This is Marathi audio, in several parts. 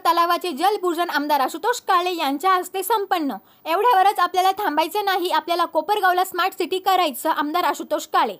तलावाचे जलपूजन आमदार आशुतोष काळे यांच्या हस्ते संपन्न। एवढ्यावरच आपल्याला थांबायचे नाही, आपल्याला कोपरगावला स्मार्ट सिटी करायचं। आमदार आशुतोष काळे।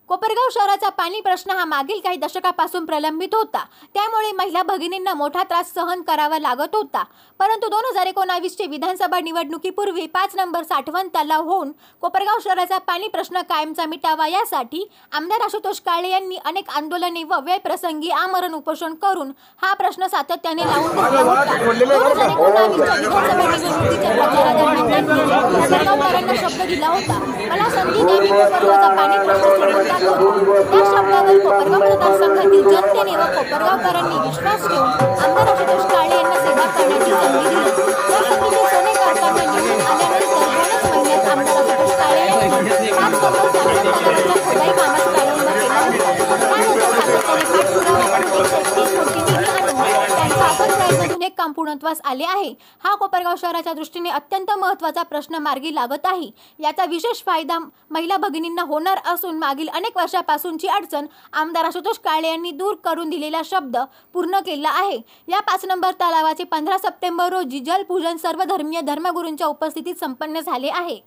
कोपरगाव शहराचा पाणी प्रश्न हा मागील काही दशकापासून प्रलंबित होता, त्यामुळे महिला भगिनींना मोठा त्रास सहन करावा लागत होता। परंतु 2019 चे विधानसभा निवडणुकीपूर्वी 5 नंबर साठवण तलाव होऊन कोपरगाव शहराचा पाणी प्रश्न कायमचा मिटावा यासाठी आमदार आशुतोष काळे यांनी अनेक आंदोलने व वेळप्रसंगी आमरण उपोषण करून हा प्रश्न सातत्याने लावून धरला होता। 2019 च्या विधानसभा निवडणुकीच्या प्रचारादरम्यान त्यांनी कोपरगावकरांना शब्द दिला होता, मला संधी द्यावी, कोपरगावचा पाणी प्रश्न त्या शब्दावर कोपरगाव मतदारसंघातील जनतेने व कोपरगावकरांनी विश्वास ठेवून आमदार आशुतोष काळे यांना सेवा करण्याची संधी दिली। या संधीचे सोने करताना निवडून आल्यानंतर 2च महिन्यात आमदार आशुतोष काळे यांनी 5 नंबर साठवण तलावाच्या खोदाई कामास प्रारंभ केला होता। त्यानंतर सातत्याने पाठपुरावा करून 131 कोटी निधी आणून त्यांचा आपण एक काम पूर्णत्वास आले आहे। हा कोपरगाव शहराच्या दृष्टीने अत्यंत महत्त्वाचा प्रश्न मार्गी लागत आहे। याचा विशेष फायदा महिला भगिनींना होणार असून मागील अनेक वर्षापासूनची अडचण आमदार आशुतोष काळे यांनी दूर करून दिलेला शब्द पूर्ण केला आहे। या 5 नंबर तलावाचे 15 सप्टेंबर रोजी जलपूजन सर्व धर्मीय धर्मगुरूंच्या उपस्थितीत संपन्न झाले आहे।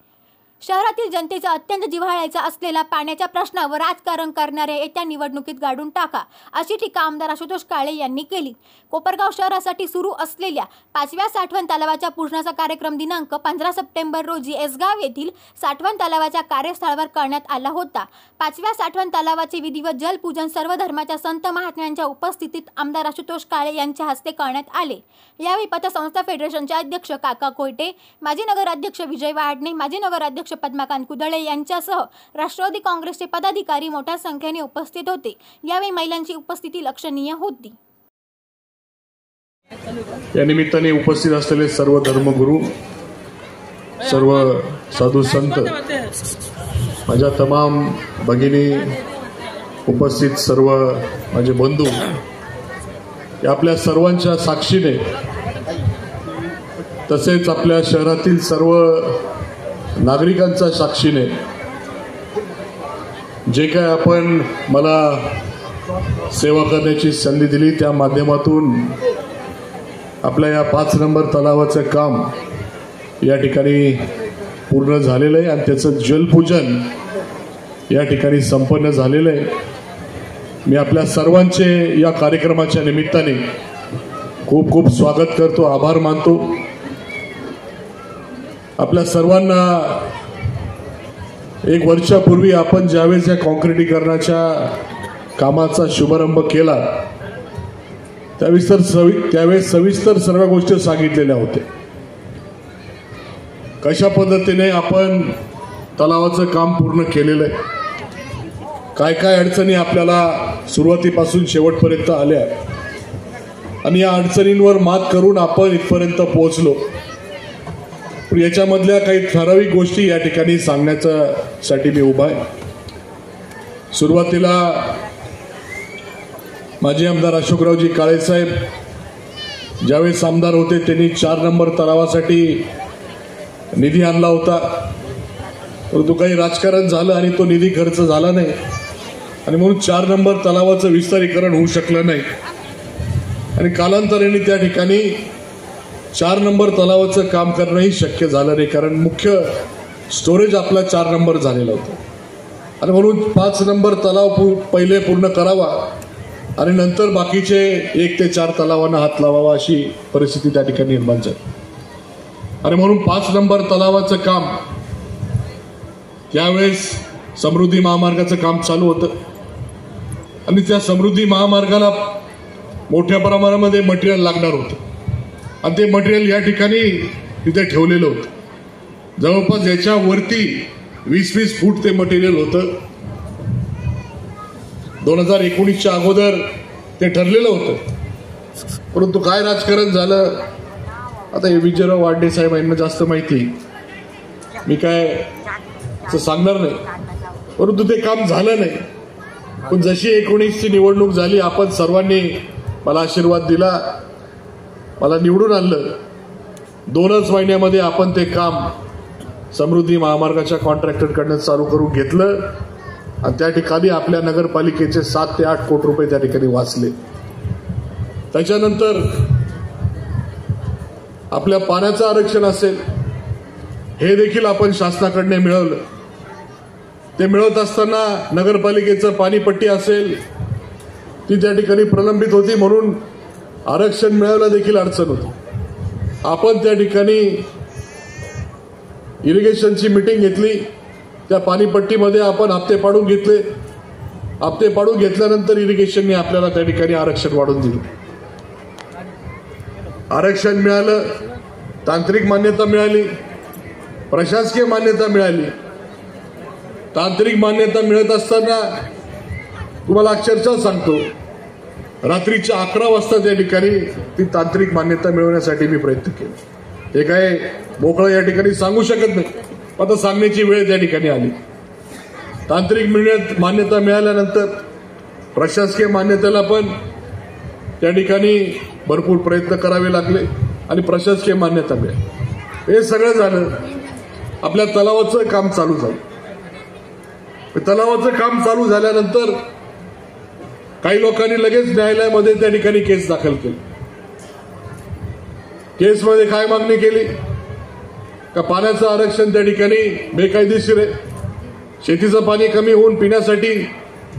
शहरातील जनतेचा अत्यंत जिव्हाळ्याचा असलेला पाण्याच्या प्रश्नावर राजकारण करणाऱ्या येत्या निवडणुकीत गाडून टाका, अशी टीका आमदार आशुतोष काळे यांनी केली। कोपरगाव शहरासाठी सुरू असलेल्या 5व्या साठवण तलावाच्या पूजनाचा कार्यक्रम दिनांक 15 सप्टेंबर रोजी एसगाव येथील साठवण तलावाच्या कार्यस्थळावर करण्यात आला होता। 5व्या साठवण तलावाचे विधिवत जलपूजन सर्व धर्माच्या संत महात्म्यांच्या उपस्थितीत आमदार आशुतोष काळे यांच्या हस्ते करण्यात आले। यावेळी पतसंस्था फेडरेशनचे अध्यक्ष काका कोयटे, माजी नगराध्यक्ष विजय वाडणे, माजी नगराध्यक्ष पद्माकांत कुदळे यांच्यासह राष्ट्रवादी काँग्रेसचे पदाधिकारी मोठ्या संख्येने उपस्थित होते। यावेळी महिलांची उपस्थिती लक्षणीय होती। या निमित्ताने उपस्थित असलेले सर्व धर्मगुरू, सर्व साधू संत, माझ्या तमाम भगिनी, उपस्थित सर्व माझे बंधू, या आपल्या सर्वांच्या साक्षीने तसेच आपल्या शहरातील सर्व नागरिकांच्या साक्षीने जे काय आपण मला सेवा करण्याची संधी दिली त्या माध्यमातून आपल्या या 5 नंबर तलावाचं काम या ठिकाणी पूर्ण झालेलं आहे आणि त्याचं जलपूजन या ठिकाणी संपन्न झालेलं आहे। मी आपल्या सर्वांचे या कार्यक्रमाच्या निमित्ताने खूप खूप स्वागत करतो, आभार मानतो। आपल्या सर्वांना 1 वर्षापूर्वी आपण ज्यावेळेस या कॉन्क्रिटीकरणाच्या कामाचा शुभारंभ केला त्यावेळेस सविस्तर सर्व गोष्टी सांगितलेल्या होत्या। कशा पद्धतीने आपण तलावाचं काम पूर्ण केलेलं आहे, काय काय अडचणी आपल्याला सुरुवातीपासून शेवटपर्यंत आल्या आणि या अडचणींवर मात करून आपण इथपर्यंत पोहोचलो। याच्यामधल्या काही ठराविक गोष्टी या ठिकाणी सांगण्यासाठी मी उभा आहे। सुरुवातीला माजी आमदार अशोकरावजी काळे साहेब ज्यावेळेस आमदार होते त्यांनी 4 नंबर तलावासाठी निधी आणला होता, परंतु काही राजकारण झालं आणि तो निधी खर्च झाला नाही आणि म्हणून 4 नंबर तलावाचं विस्तारीकरण होऊ शकलं नाही आणि कालांतराने त्या ठिकाणी 4 नंबर तलावाचं काम करणंही शक्य झालं नाही, कारण मुख्य स्टोरेज आपला 4 नंबर झालेला होता आणि म्हणून 5 नंबर तलाव पहिले पूर्ण करावा आणि नंतर बाकीचे 1 ते 4 तलावांना हात लावावा अशी परिस्थिती त्या ठिकाणी निर्माण झाली आणि म्हणून 5 नंबर तलावाचं काम त्यावेळेस समृद्धी महामार्गाचं काम चालू होतं आणि त्या समृद्धी महामार्गाला मोठ्या प्रमाणामध्ये मटेरियल लागणार होतं आणि ते मटेरियल या ठिकाणी तिथे ठेवलेलं होतं। जवळपास याच्यावरती 20-20 फूट ते मटेरियल होतं। 2019च्या अगोदर ते ठरलेलं होतं, परंतु काय राजकारण झालं आता हे विजयराव वाडणे साहेब यांना जास्त माहिती, मी काय सांगणार नाही, परंतु ते काम झालं नाही। पण जशी 19ची निवडणूक झाली, आपण सर्वांनी मला आशीर्वाद दिला, मला निवडून आणलं, 2च महिन्यामध्ये आपण ते काम समृद्धी महामार्गाच्या कॉन्ट्रॅक्टरकडनं चालू करून घेतलं आणि त्या ठिकाणी आपल्या नगरपालिकेचे 7 ते 8 कोटी रुपये त्या ठिकाणी वाचले। त्याच्यानंतर आपल्या पाण्याचं आरक्षण असेल, हे देखील आपण शासनाकडे मिळवलं. ते मिळवत असताना नगरपालिकेचं पाणीपट्टी असेल ती त्या ठिकाणी प्रलंबित होती, म्हणून आरक्षण मिळायला देखील अडचण होती. आपण त्या ठिकाणी इरिगेशनची मीटिंग घेतली. त्या पाणीपट्टीमध्ये आपण हप्ते पाडून घेतले. हप्ते पाडून घेतल्यानंतर इरिगेशनने आपल्याला त्या ठिकाणी आरक्षण वाढवून दिलं. आरक्षण मिळालं, तांत्रिक मान्यता मिळाली, प्रशासकीय मान्यता मिळाली. तांत्रिक मान्यता मिळत असताना तुम्हाला अक्षरशः सांगतो, रात्रीच्या 11 वाजता त्या ठिकाणी ती तांत्रिक मान्यता मिळवण्यासाठी मी प्रयत्न केले. हे काय मोकळं या ठिकाणी सांगू शकत नाही, आता सांगण्याची वेळ त्या ठिकाणी आली. तांत्रिक मान्यता मिळाल्यानंतर प्रशासकीय मान्यतेला पण त्या ठिकाणी भरपूर प्रयत्न करावे लागले आणि प्रशासकीय मान्यता मिळाली. हे सगळं झालं, आपल्या तलावाचं काम चालू झालं. तलावाचं काम चालू झाल्यानंतर काही लोकांनी लगेच न्यायालयामध्ये त्या ठिकाणी केस दाखल केली. केसमध्ये काय मागणी केली का पाण्याचं आरक्षण त्या ठिकाणी बेकायदेशीर आहे, शेतीचं पाणी कमी होऊन पिण्यासाठी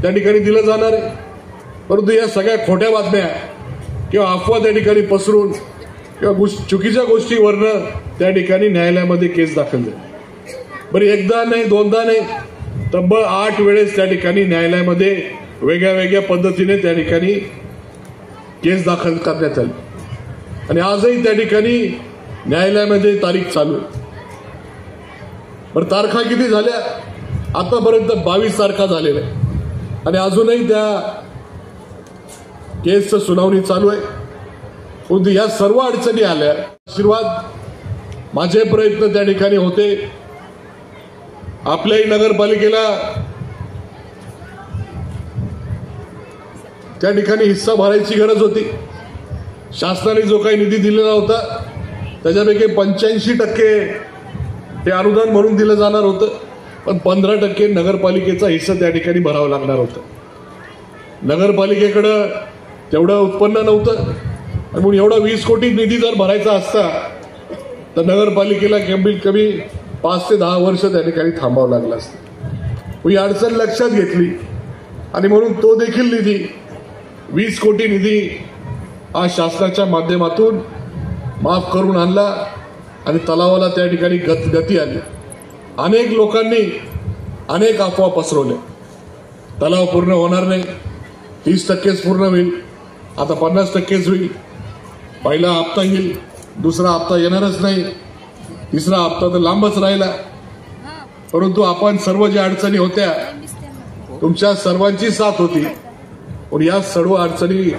त्या ठिकाणी दिलं जाणार आहे. परंतु या सगळ्या खोट्या बातम्या किंवा अफवा त्या ठिकाणी पसरून किंवा चुकीच्या गोष्टीवरनं त्या ठिकाणी न्यायालयामध्ये केस दाखल झाली. बरं, एकदा नाही, दोनदा नाही, तब्बल 8 वेळेस त्या ठिकाणी न्यायालयामध्ये वेगळ्या वेगळ्या पद्धतीने त्या ठिकाणी केस दाखल करण्यात आली आणि आजही त्या ठिकाणी न्यायालयामध्ये तारीख चालू आहे. बरं, तारखा किती झाल्या? आतापर्यंत 22 तारखा झालेल्या आहे आणि अजूनही त्या केसचं सुनावणी चालू आहे. परंतु या सर्व अडचणी आल्या, आशीर्वाद माझे प्रयत्न त्या ठिकाणी होते. आपल्याही नगरपालिकेला त्या ठिकाणी हिस्सा भरायची गरज होती. शासनाने जो काही निधी दिलेला होता त्याच्यापैकी 85% ते अनुदान म्हणून दिलं जाणार होतं, पण 15% नगरपालिकेचा हिस्सा त्या ठिकाणी भरावा लागणार होता. नगरपालिकेकडं तेवढं उत्पन्न नव्हतं, म्हणून एवढा 20 कोटी निधी जर भरायचा असता तर नगरपालिकेला कमीत कमी 5 ते 10 वर्ष त्या ठिकाणी थांबावं लागलं असतं. ही अडचण लक्षात घेतली आणि म्हणून तो देखील निधी 20 कोटी निधी हा शासनाच्या माध्यमातून माफ करून आणला आणि तलावाला त्या ठिकाणी गती आली. अनेक लोकांनी अनेक अफवा पसरवल्या. तलाव पूर्ण होणार नाही, 30%च पूर्ण होईल, आता 50%च होईल, पहिला हप्ता येईल, दुसरा हप्ता येणारच नाही, तिसरा हप्ता तर लांबच राहिला. परंतु आपण सर्व ज्या अडचणी होत्या तुमच्या सर्वांची साथ होती पण या सर्व अडचणी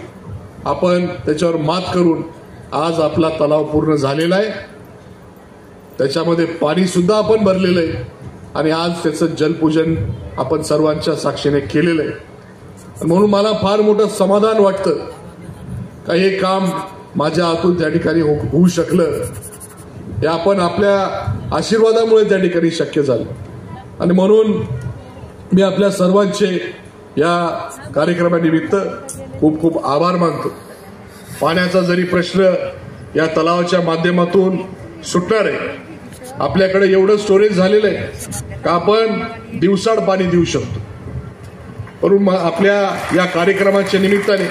आपण त्याच्यावर मात करून आज आपला तलाव पूर्ण झालेला आहे. त्याच्यामध्ये पाणी सुद्धा आपण भरलेलं आहे आणि आज त्याचं जलपूजन आपण सर्वांच्या साक्षीने केलेलं आहे. म्हणून मला फार मोठं समाधान वाटतं का हे काम माझ्या हातून त्या ठिकाणी होऊ शकलं. हे आपण आपल्या आशीर्वादामुळे त्या ठिकाणी शक्य झालं आणि म्हणून मी आपल्या सर्वांचे या कार्यक्रमानिमित्त खूप खूप आभार मानतो. पाण्याचा जरी प्रश्न या तलावाच्या माध्यमातून सुटणार आहे, आपल्याकडे एवढं स्टोरेज झालेलं आहे का आपण दिवसाड पाणी देऊ शकतो. परंतु आपल्या या कार्यक्रमाच्या निमित्ताने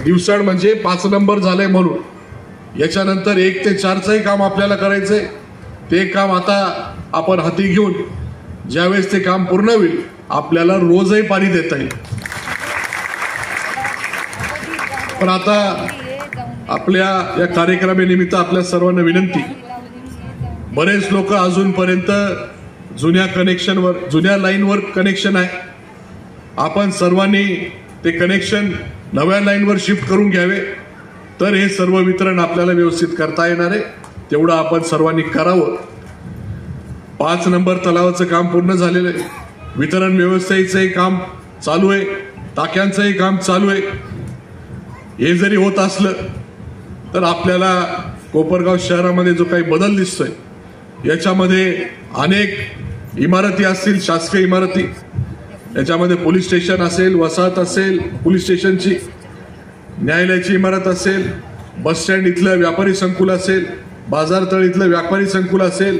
दिवसाड म्हणजे 5 नंबर झालंय, म्हणून याच्यानंतर 1 ते 4चंही काम आपल्याला करायचंय. ते काम आता आपण हाती घेऊन ज्यावेळेस ते काम पूर्ण होईल आपल्याला रोजही पाणी देता येईल. पण आता आपल्या या कार्यक्रमानिमित्त आपल्या सर्वांना विनंती, बरेच लोक अजूनपर्यंत जुन्या लाईनवर कनेक्शन आहे. आपण सर्वांनी ते कनेक्शन नव्या लाईनवर शिफ्ट करून घ्यावे, तर हे सर्व वितरण आपल्याला व्यवस्थित करता येणार आहे. तेवढं आपण सर्वांनी करावं. 5 नंबर तलावाचं काम पूर्ण झालेलं आहे, वितरण व्यवस्थेचंही काम चालू आहे, टाक्यांचंही काम चालू आहे. हे जरी होत असलं तर आपल्याला कोपरगाव शहरामध्ये जो काही बदल दिसतोय याच्यामध्ये अनेक इमारती असतील, शासकीय इमारती, याच्यामध्ये पोलीस स्टेशन असेल, वसाहत असेल पोलीस स्टेशनची, न्यायालयाची इमारत असेल, बस स्टँड इथलं व्यापारी संकुल असेल, बाजारतळ इथलं व्यापारी संकुल असेल,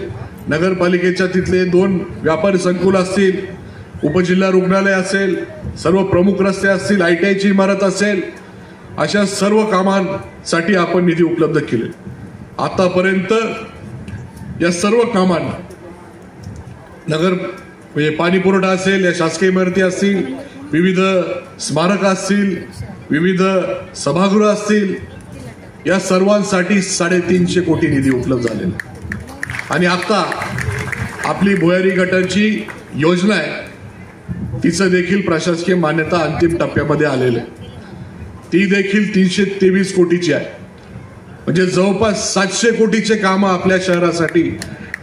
नगरपालिकेच्या तिथले 2 व्यापारी संकुल असतील, उपजिल्हा रुग्णालय असेल, सर्व प्रमुख रस्ते असतील, ITIची इमारत असेल, अशा सर्व कामांसाठी आपण निधी उपलब्ध केले. आतापर्यंत या सर्व कामांना नगर म्हणजे पाणी पुरवठा असेल, या शासकीय इमारती असतील, विविध स्मारक असतील, विविध सभागृह असतील, या सर्वांसाठी 350 कोटी निधी उपलब्ध झालेला. आणि आता आपली भुयारी गटाची योजना आहे, तिचं देखील प्रशासकीय मान्यता अंतिम टप्प्यामध्ये आलेली आहे. ती देखील 323 कोटीची आहे. म्हणजे जवळपास 700 कोटीचे कामं आपल्या शहरासाठी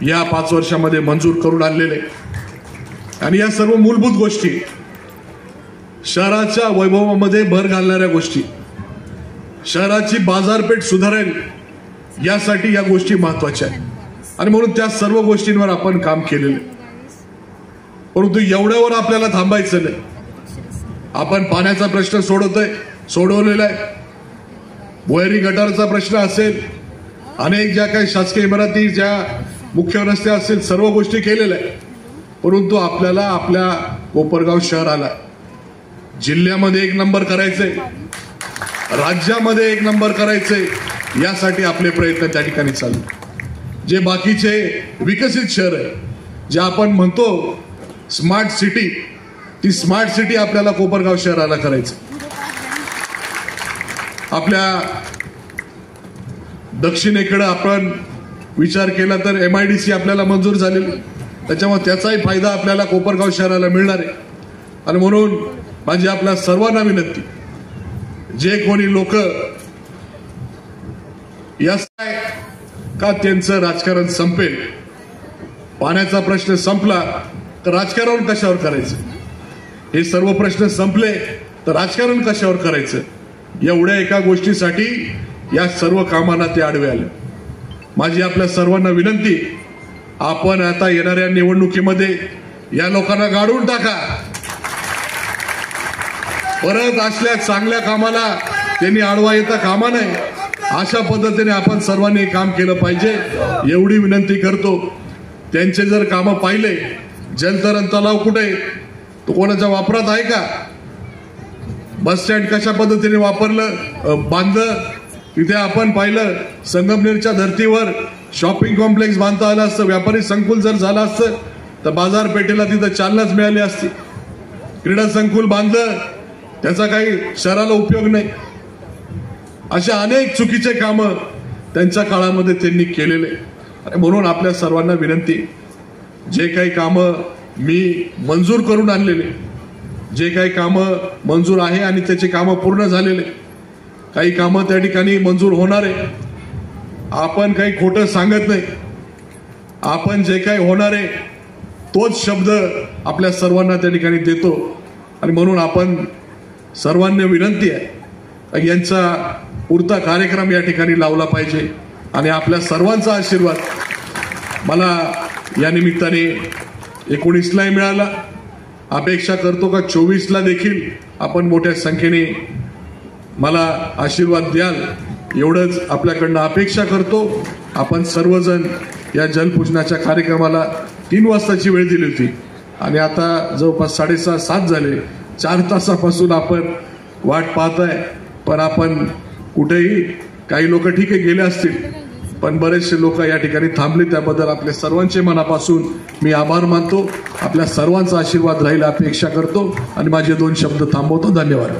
या 5 वर्षामध्ये मंजूर करून आणलेले. आणि या सर्व मूलभूत गोष्टी, शहराच्या वैभवामध्ये भर घालणाऱ्या गोष्टी, शहराची बाजारपेठ सुधारेल यासाठी या गोष्टी महत्वाच्या आहेत. आणि म्हणून त्या सर्व गोष्टींवर आपण काम केलेलं. परंतु एवढ्यावर आपल्याला थांबायचं नाही. आपण पाण्याचा प्रश्न सोडवलेला आहे. भुयारी गटारचा प्रश्न असेल, अनेक ज्या काही शासकीय इमारती, ज्या मुख्य रस्ते असेल, सर्व गोष्टी केलेल्या आहेत. परंतु आपल्याला आपल्या कोपरगाव शहराला जिल्ह्यामध्ये 1 नंबर करायचंय, राज्यामध्ये 1 नंबर करायचंय. यासाठी आपले प्रयत्न त्या ठिकाणी चालू. जे बाकीचे विकसित शहर आहे, जे आपण म्हणतो स्मार्ट सिटी, ती स्मार्ट सिटी आपल्याला कोपरगाव शहराला करायचं. आपल्या दक्षिणेकडे आपण विचार केला तर MIDC आपल्याला मंजूर झालेली, त्याच्यामुळे त्याचाही फायदा आपल्याला कोपरगाव शहराला मिळणार आहे. आणि म्हणून माझी आपल्या सर्वांना विनंती, जे कोणी लोक या का त्यांचं राजकारण संपेल, पाण्याचा प्रश्न संपला तर राजकारण कशावर करायचं, हे सर्व प्रश्न संपले तर राजकारण कशावर करायचं, एवढ्या एका गोष्टीसाठी या सर्व कामांना ते आडवे आले. माझी आपल्या सर्वांना विनंती, आपण आता येणाऱ्या निवडणुकीमध्ये या लोकांना गाडून टाका. परत असल्या चांगल्या कामाला त्यांनी आडवा येता कामा नये. अशा पद्धतीने आपण सर्वांनी काम केलं पाहिजे, एवढी विनंती करतो. त्यांचे जर कामं पाहिले, जलतरण तलाव कुठे, तो कोणाच्या वापरात आहे का, बस स्टँड कशा पद्धतीने बांधलं, तिथे आपण पाहिलं संगमनेरच्या धर्तीवर शॉपिंग कॉम्प्लेक्स बांधता आलं असतं, व्यापारी संकुल जर झालं असतं तर बाजारपेठेला तिथं चालनाच मिळाली असती. क्रीडा संकुल बांधलं, त्याचा काही शहराला उपयोग नाही. अशा अनेक चुकीचे कामं त्यांच्या काळामध्ये त्यांनी केलेले. म्हणून आपल्या सर्वांना विनंती, जे काही कामं मी मंजूर करून आणलेले, जे काही कामं मंजूर आहे आणि त्याची कामं पूर्ण झालेले, काही कामं त्या ठिकाणी मंजूर होणार आहे. आपण काही खोटं सांगत नाही. आपण जे काही होणार आहे तोच शब्द आपल्या सर्वांना त्या ठिकाणी देतो. आणि म्हणून आपण सर्वांना विनंती आहे, यांचा पुरता कार्यक्रम या ठिकाणी लावला पाहिजे. आणि आपल्या सर्वांचा आशीर्वाद मला या निमित्ताने 19लाही मिळाला. अपेक्षा करतो का 24ला देखील आपण मोठ्या संख्येने मला आशीर्वाद द्याल, एवढंच आपल्याकडनं अपेक्षा करतो. आपण सर्वजण या जलपूजनाच्या कार्यक्रमाला 3 वाजताची वेळ दिली होती आणि आता जवळपास 6:30-7 झाले. 4 तासापासून आपण वाट पाहताय. पण आपण कुठेही, काही लोक ठीक आहे गेले असतील, पण बरेचसे लोक या ठिकाणी थांबले. त्याबद्दल आपल्या सर्वांचे मनापासून मी आभार मानतो. आपल्या सर्वांचा आशीर्वाद राहील अपेक्षा करतो आणि माझे 2 शब्द थांबवतो. धन्यवाद.